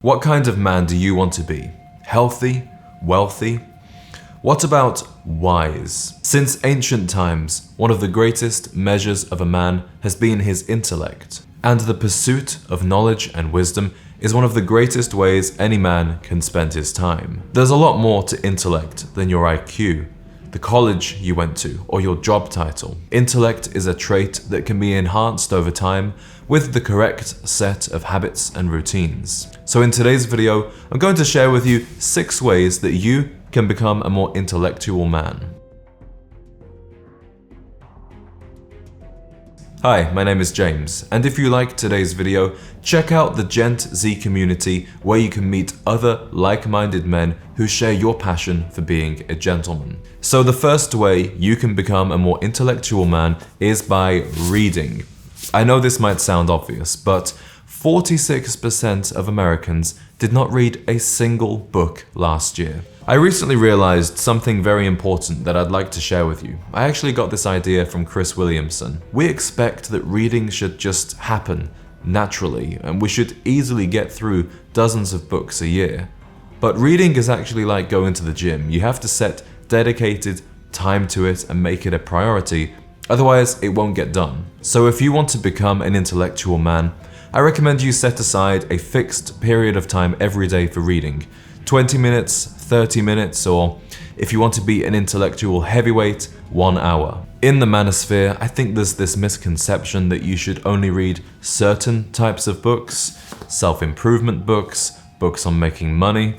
What kind of man do you want to be? Healthy? Wealthy? What about wise? Since ancient times, one of the greatest measures of a man has been his intellect, and the pursuit of knowledge and wisdom is one of the greatest ways any man can spend his time. There's a lot more to intellect than your IQ, the college you went to, or your job title. Intellect is a trait that can be enhanced over time with the correct set of habits and routines. So in today's video, I'm going to share with you 6 ways that you can become a more intellectual man. Hi, my name is James, and if you like today's video, check out the Gent Z community where you can meet other like-minded men who share your passion for being a gentleman. So the first way you can become a more intellectual man is by reading. I know this might sound obvious, but 46% of Americans did not read a single book last year. I recently realized something very important that I'd like to share with you. I actually got this idea from Chris Williamson. We expect that reading should just happen naturally, and we should easily get through dozens of books a year. But reading is actually like going to the gym. You have to set dedicated time to it and make it a priority, otherwise it won't get done. So if you want to become an intellectual man, I recommend you set aside a fixed period of time every day for reading. 20 minutes, 30 minutes, or if you want to be an intellectual heavyweight, 1 hour. In the manosphere, I think there's this misconception that you should only read certain types of books, self-improvement books, books on making money.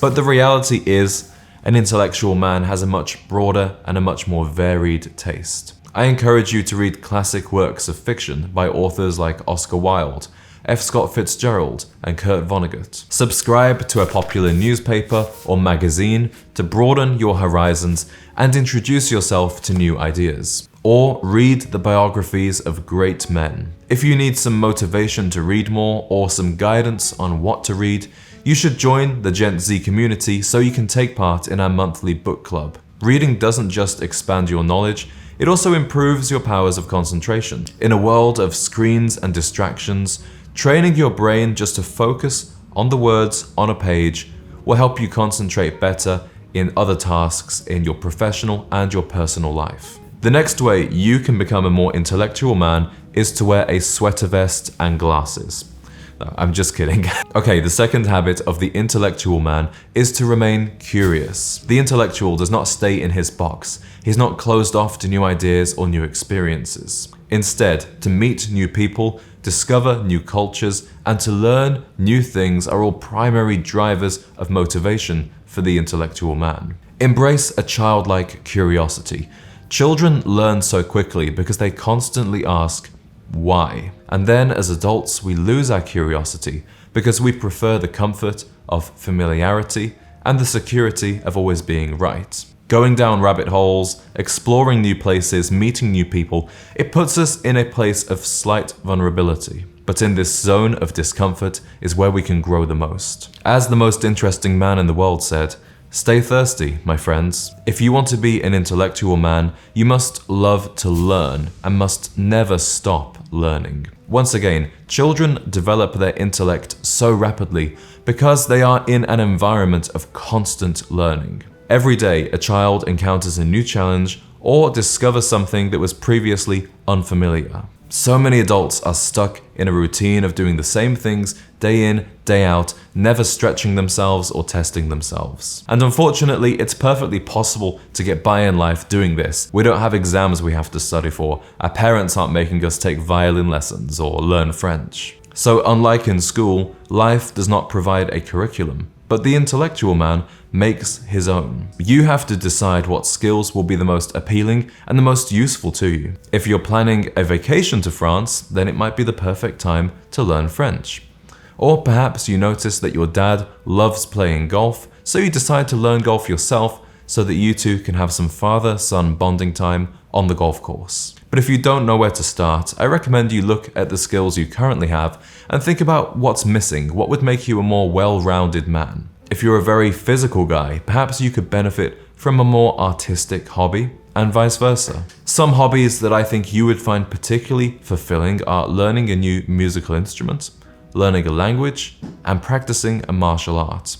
But the reality is, an intellectual man has a much broader and a much more varied taste. I encourage you to read classic works of fiction by authors like Oscar Wilde, F. Scott Fitzgerald, and Kurt Vonnegut. Subscribe to a popular newspaper or magazine to broaden your horizons and introduce yourself to new ideas. Or read the biographies of great men. If you need some motivation to read more or some guidance on what to read, you should join the Gent Z community so you can take part in our monthly book club. Reading doesn't just expand your knowledge, it also improves your powers of concentration. In a world of screens and distractions, training your brain just to focus on the words on a page will help you concentrate better in other tasks in your professional and your personal life. The next way you can become a more intellectual man is to wear a sweater vest and glasses. No, I'm just kidding. Okay, the second habit of the intellectual man is to remain curious. The intellectual does not stay in his box. He's not closed off to new ideas or new experiences. Instead, to meet new people, discover new cultures, and to learn new things are all primary drivers of motivation for the intellectual man. Embrace a childlike curiosity. Children learn so quickly because they constantly ask, why? And then as adults, we lose our curiosity because we prefer the comfort of familiarity and the security of always being right. Going down rabbit holes, exploring new places, meeting new people, it puts us in a place of slight vulnerability. But in this zone of discomfort is where we can grow the most. As the most interesting man in the world said, "Stay thirsty, my friends." If you want to be an intellectual man, you must love to learn and must never stop learning. Once again, children develop their intellect so rapidly because they are in an environment of constant learning. Every day, a child encounters a new challenge or discovers something that was previously unfamiliar. So many adults are stuck in a routine of doing the same things day in, day out, never stretching themselves or testing themselves. And unfortunately, it's perfectly possible to get by in life doing this. We don't have exams we have to study for. Our parents aren't making us take violin lessons or learn French. So unlike in school, life does not provide a curriculum, but the intellectual man makes his own. You have to decide what skills will be the most appealing and the most useful to you. If you're planning a vacation to France, then it might be the perfect time to learn French. Or perhaps you notice that your dad loves playing golf, so you decide to learn golf yourself so that you two can have some father-son bonding time on the golf course. But if you don't know where to start, I recommend you look at the skills you currently have and think about what's missing, what would make you a more well-rounded man. If you're a very physical guy, perhaps you could benefit from a more artistic hobby, and vice versa. Some hobbies that I think you would find particularly fulfilling are learning a new musical instrument, learning a language, and practicing a martial art.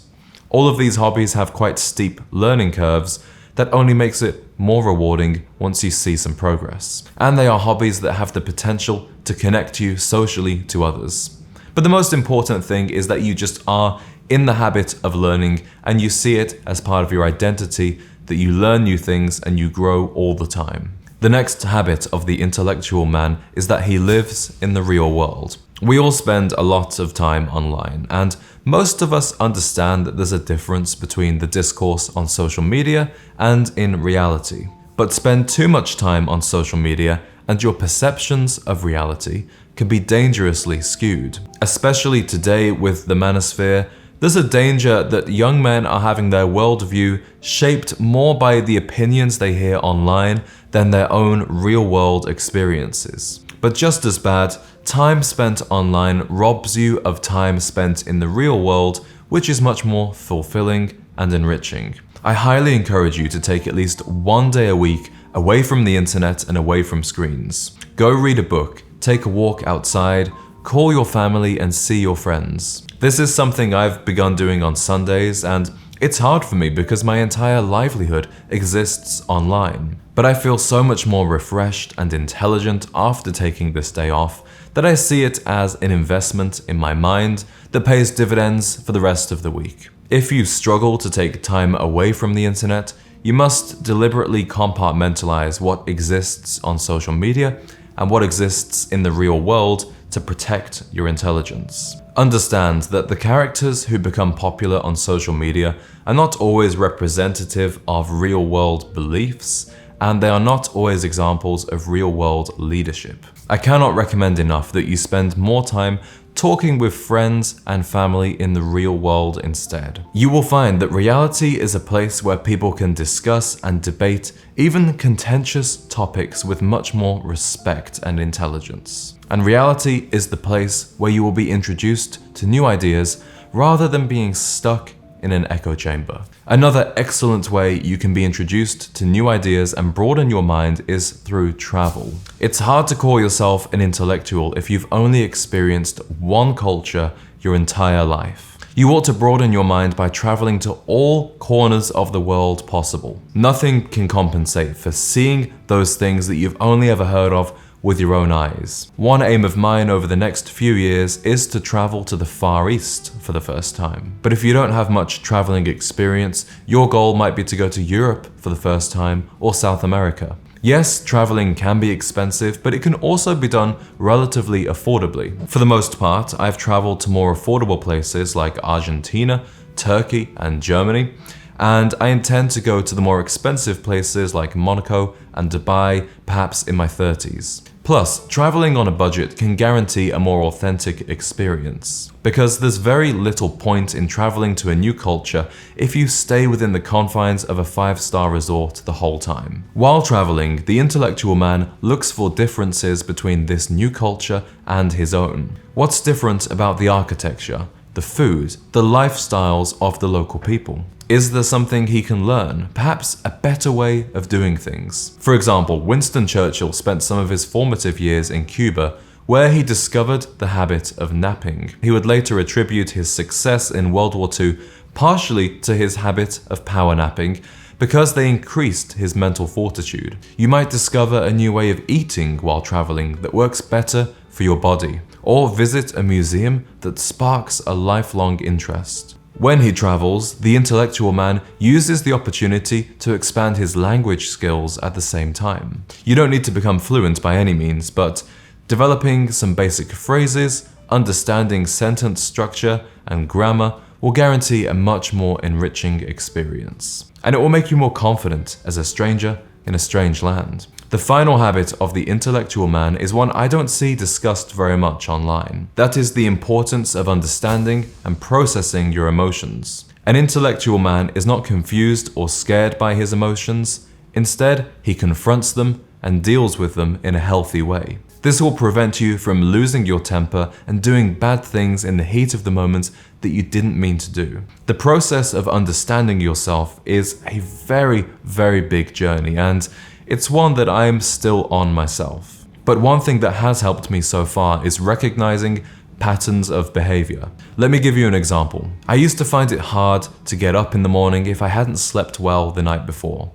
All of these hobbies have quite steep learning curves that only makes it more rewarding once you see some progress. And they are hobbies that have the potential to connect you socially to others. But the most important thing is that you just are in the habit of learning and you see it as part of your identity, that you learn new things and you grow all the time. The next habit of the intellectual man is that he lives in the real world. We all spend a lot of time online, and most of us understand that there's a difference between the discourse on social media and in reality. But spend too much time on social media and your perceptions of reality can be dangerously skewed. Especially today with the manosphere, there's a danger that young men are having their worldview shaped more by the opinions they hear online than their own real-world experiences. But just as bad, time spent online robs you of time spent in the real world, which is much more fulfilling and enriching. I highly encourage you to take at least one day a week away from the internet and away from screens. Go read a book, take a walk outside, call your family and see your friends. This is something I've begun doing on Sundays, and it's hard for me because my entire livelihood exists online. But I feel so much more refreshed and intelligent after taking this day off that I see it as an investment in my mind that pays dividends for the rest of the week. If you struggle to take time away from the internet, you must deliberately compartmentalize what exists on social media and what exists in the real world to protect your intelligence. Understand that the characters who become popular on social media are not always representative of real-world beliefs, and they are not always examples of real-world leadership. I cannot recommend enough that you spend more time talking with friends and family in the real world instead. You will find that reality is a place where people can discuss and debate even contentious topics with much more respect and intelligence. And reality is the place where you will be introduced to new ideas rather than being stuck in an echo chamber. Another excellent way you can be introduced to new ideas and broaden your mind is through travel. It's hard to call yourself an intellectual if you've only experienced one culture your entire life. You ought to broaden your mind by traveling to all corners of the world possible. Nothing can compensate for seeing those things that you've only ever heard of with your own eyes. One aim of mine over the next few years is to travel to the Far East for the first time. But if you don't have much traveling experience, your goal might be to go to Europe for the first time or South America. Yes, traveling can be expensive, but it can also be done relatively affordably. For the most part, I've traveled to more affordable places like Argentina, Turkey, and Germany, and I intend to go to the more expensive places like Monaco and Dubai, perhaps in my 30s. Plus, traveling on a budget can guarantee a more authentic experience, because there's very little point in traveling to a new culture if you stay within the confines of a 5-star resort the whole time. While traveling, the intellectual man looks for differences between this new culture and his own. What's different about the architecture, the food, the lifestyles of the local people? Is there something he can learn? Perhaps a better way of doing things? For example, Winston Churchill spent some of his formative years in Cuba, where he discovered the habit of napping. He would later attribute his success in World War II partially to his habit of power napping, because they increased his mental fortitude. You might discover a new way of eating while traveling that works better for your body, or visit a museum that sparks a lifelong interest. When he travels, the intellectual man uses the opportunity to expand his language skills at the same time. You don't need to become fluent by any means, but developing some basic phrases, understanding sentence structure and grammar will guarantee a much more enriching experience. And it will make you more confident as a stranger in a strange land. The final habit of the intellectual man is one I don't see discussed very much online. That is the importance of understanding and processing your emotions. An intellectual man is not confused or scared by his emotions. Instead, he confronts them and deals with them in a healthy way. This will prevent you from losing your temper and doing bad things in the heat of the moment that you didn't mean to do. The process of understanding yourself is a very, very big journey, and it's one that I'm still on myself. But one thing that has helped me so far is recognizing patterns of behavior. Let me give you an example. I used to find it hard to get up in the morning if I hadn't slept well the night before.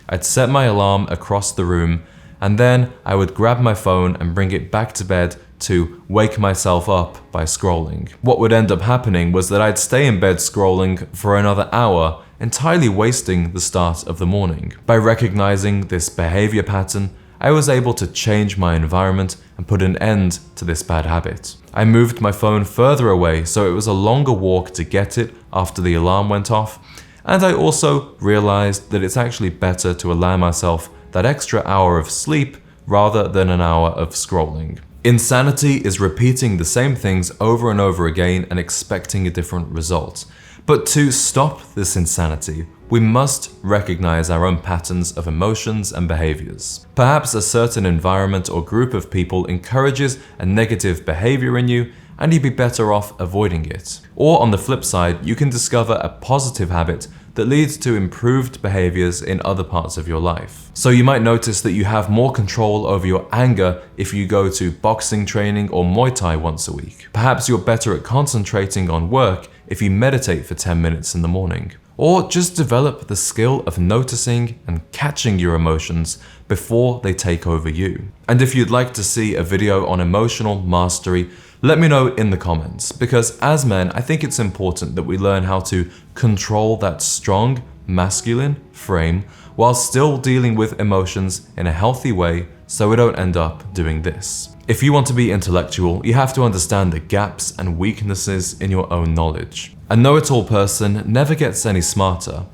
I'd set my alarm across the room, and then I would grab my phone and bring it back to bed to wake myself up by scrolling. What would end up happening was that I'd stay in bed scrolling for another hour, entirely wasting the start of the morning. By recognizing this behavior pattern, I was able to change my environment and put an end to this bad habit. I moved my phone further away so it was a longer walk to get it after the alarm went off, and I also realized that it's actually better to allow myself that extra hour of sleep rather than an hour of scrolling. Insanity is repeating the same things over and over again and expecting a different result. But to stop this insanity, we must recognize our own patterns of emotions and behaviors. Perhaps a certain environment or group of people encourages a negative behavior in you, and you'd be better off avoiding it. Or on the flip side, you can discover a positive habit that leads to improved behaviors in other parts of your life. So you might notice that you have more control over your anger if you go to boxing training or Muay Thai once a week. Perhaps you're better at concentrating on work if you meditate for 10 minutes in the morning. Or just develop the skill of noticing and catching your emotions before they take over you. And if you'd like to see a video on emotional mastery, let me know in the comments, because as men, I think it's important that we learn how to control that strong, masculine frame while still dealing with emotions in a healthy way so we don't end up doing this. If you want to be intellectual, you have to understand the gaps and weaknesses in your own knowledge. A know-it-all person never gets any smarter.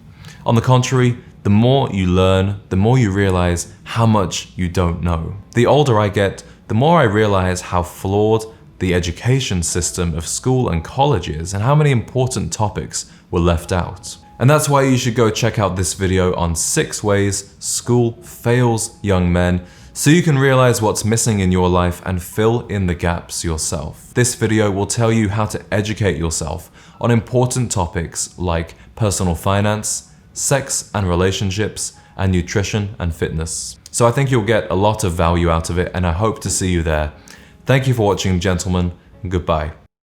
On the contrary, the more you learn, the more you realize how much you don't know. The older I get, the more I realize how flawed the education system of school and college is and how many important topics were left out. And that's why you should go check out this video on 6 ways school fails young men, so you can realize what's missing in your life and fill in the gaps yourself. This video will tell you how to educate yourself on important topics like personal finance, sex and relationships, and nutrition and fitness. So I think you'll get a lot of value out of it, and I hope to see you there. Thank you for watching, gentlemen, and goodbye.